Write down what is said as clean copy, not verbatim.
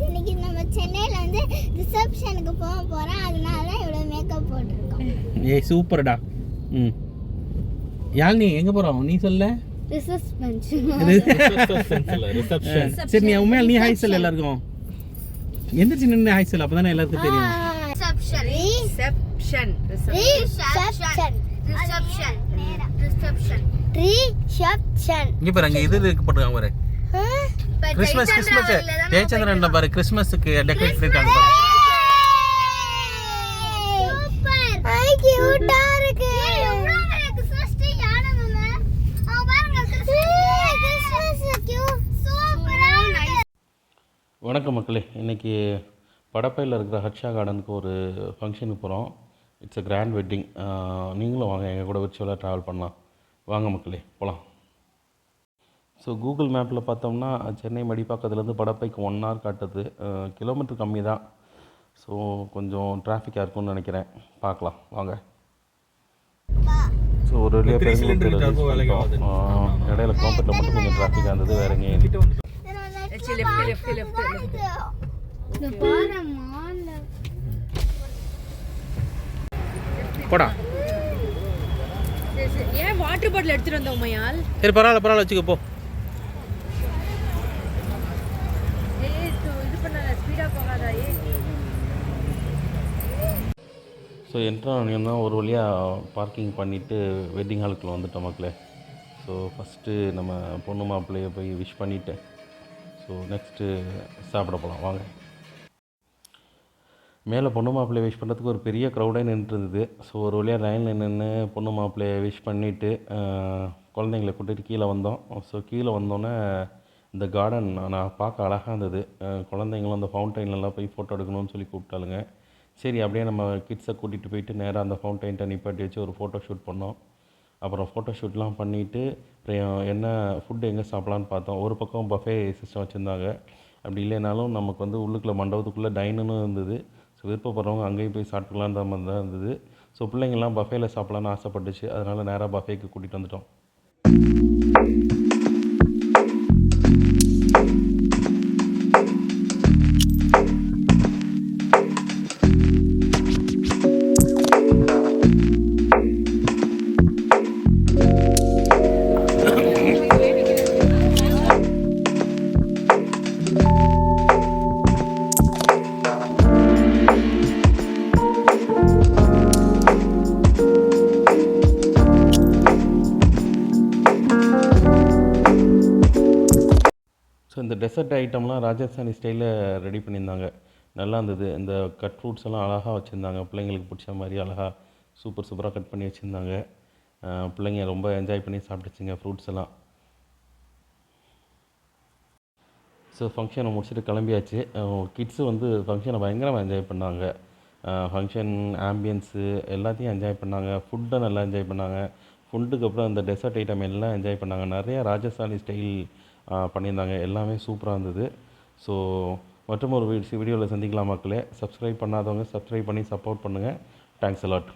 இன்னைக்கு நம்ம சென்னையில வந்து ரிசப்ஷனுக்கு போறோம். அதனால தான் இவ்வளவு மேக்கப் போட்டுருக்கோம். ஏய் சூப்பர்டா. யாழ்னி எங்க போறோம் நீ சொல்ல? ரிசப்ஷன். சரி நீ உண்மையால நீ ஹாய் சொல்ல எல்லாருக்கும். எந்த சின்ன ஹாய் சொல்ல அப்பதானே எல்லாருக்கும் தெரியும். ரிசப்ஷன். இங்க பாருங்க இது போட்டுருக்காங்க பாரு. கிறிஸ்மஸ் ஜெயச்சந்திரன் பாரு கிறிஸ்மஸ்க்கு டெக்கரேட் பண்ணிருக்காங்க பாரு. சூப்பர். ஐ கியூட்டா இருக்கு. கிறிஸ்மஸ் ட்ரீ யானை மாமா. பாருங்க கிறிஸ்மஸ் கியூட் சூப்பரா இருக்கு. வணக்கம் மக்களே, இன்னைக்கு படப்பையில் இருக்கிற ஹர்ஷா கார்டனுக்கு ஒரு ஃபங்க்ஷனுக்கு போகிறோம். It's a grand wedding. நீங்களும் வாங்க, எங்கள் கூட விர்ச்சுவலாக ட்ராவல் பண்ணலாம். வாங்க மக்களே போகலாம். ஸோ கூகுள் மேப்பில் பார்த்தோம்னா சென்னை மடிப்பாக்கத்துலேருந்து படப்பைக்கு 1 hour காட்டுது. கிலோமீட்டர் கம்மி தான். ஸோ கொஞ்சம் டிராஃபிக்காக இருக்கும்னு நினைக்கிறேன். பார்க்கலாம் வாங்க. ஸோ ஒரு வழியாக பெருங்குளத்தூர் இடையில கோம்பட்டில் மட்டும் கொஞ்சம் டிராஃபிக்காக இருந்தது. வேறு எங்கேயும் போடா. ஏன் வாட்டர் பாட்டில் எடுத்துட்டு வந்தோம் உமையால்? சரி பரவாயில்ல வச்சுக்க போ. இது பண்ணாத, ஸ்பீடாக போகாதா? ஸோ என்ட்ரான் தான் ஒரு வழியாக பார்க்கிங் பண்ணிவிட்டு வெட்டிங் ஹாலுக்குள்ளே வந்துட்டோம் மக்களே. ஸோ ஃபஸ்ட்டு நம்ம பொண்ணு மாப்பிள்ளையை போய் விஷ் பண்ணிவிட்டு ஸோ நெக்ஸ்ட்டு சாப்பிட போகலாம் வாங்க. மேலே பொண்ணு மாப்பிள்ளையை விஷ் பண்ணுறதுக்கு ஒரு பெரிய க்ரௌடே நின்றுருந்தது. ஸோ ஒரு வழியாக லைனில் நின்று பொண்ணு மாப்பிள்ளையை விஷ் பண்ணிவிட்டு குழந்தைங்கள கூட்டிகிட்டு கீழே வந்தோம். ஸோ கீழே வந்தோன்னே இந்த கார்டன் நான் பார்க்க அழகாக இருந்தது. குழந்தைங்களும் அந்த ஃபவுண்டைன்லலாம் போய் ஃபோட்டோ எடுக்கணும்னு சொல்லி கூப்பிட்டாலுங்க. சரி அப்படியே நம்ம கிட்ஸை கூட்டிகிட்டு போயிட்டு நேராக அந்த ஃபவுண்டைன்ட்ட நிப்பாட்டி வச்சு ஒரு ஃபோட்டோ ஷூட் பண்ணோம். அப்புறம் ஃபோட்டோ ஷூட்லாம் பண்ணிவிட்டு அப்புறம் என்ன ஃபுட்டு எங்கே சாப்பிட்லான்னு பார்த்தோம். ஒரு பக்கம் பஃபே சிஸ்டம் வச்சுருந்தாங்க. அப்படி இல்லைனாலும் நமக்கு வந்து உள்ளுக்குள்ளே மண்டபத்துக்குள்ளே டைனுன்னு இருந்தது. ஸோ விருப்பப்படுறவங்க அங்கேயும் போய் சாப்பிட்டுக்கலான்ற மாதிரி தான் இருந்தது. ஸோ பிள்ளைங்கள்லாம் பஃபேல சாப்பிட்லான்னு ஆசைப்பட்டுச்சு. அதனால் நேராக பஃபேக்கு கூட்டிகிட்டு வந்துட்டோம். ஸோ இந்த டெசர்ட் ஐட்டம்லாம் ராஜஸ்தானி ஸ்டைலில் ரெடி பண்ணியிருந்தாங்க. நல்லா இருந்தது. இந்த கட் ஃப்ரூட்ஸ் எல்லாம் அழகாக வச்சுருந்தாங்க. பிள்ளைங்களுக்கு பிடிச்ச மாதிரி அழகாக சூப்பராக கட் பண்ணி வச்சுருந்தாங்க. பிள்ளைங்க ரொம்ப என்ஜாய் பண்ணி சாப்பிட்டுச்சுங்க ஃப்ரூட்ஸ் எல்லாம். ஸோ ஃபங்க்ஷனை முடிச்சுட்டு கிளம்பியாச்சு. கிட்ஸு வந்து ஃபங்க்ஷனை பயங்கரமாக என்ஜாய் பண்ணாங்க. ஃபங்க்ஷன் ஆம்பியன்ஸு எல்லாத்தையும் என்ஜாய் பண்ணாங்க. ஃபுட்டை நல்லா என்ஜாய் பண்ணாங்க. ஃபுட்டுக்கு அப்புறம் இந்த டெசர்ட் ஐட்டம் எல்லாம் என்ஜாய் பண்ணாங்க. நிறையா ராஜஸ்தானி ஸ்டைல் பண்ணியிருந்தாங்க. எல்லாமே சூப்பராக இருந்தது. ஸோ மற்றும் ஒரு வீடியோவில் சந்திக்கலாம் மக்களே. சப்ஸ்கிரைப் பண்ணாதவங்க சப்ஸ்கிரைப் பண்ணி சப்போர்ட் பண்ணுங்கள். Thanks a lot.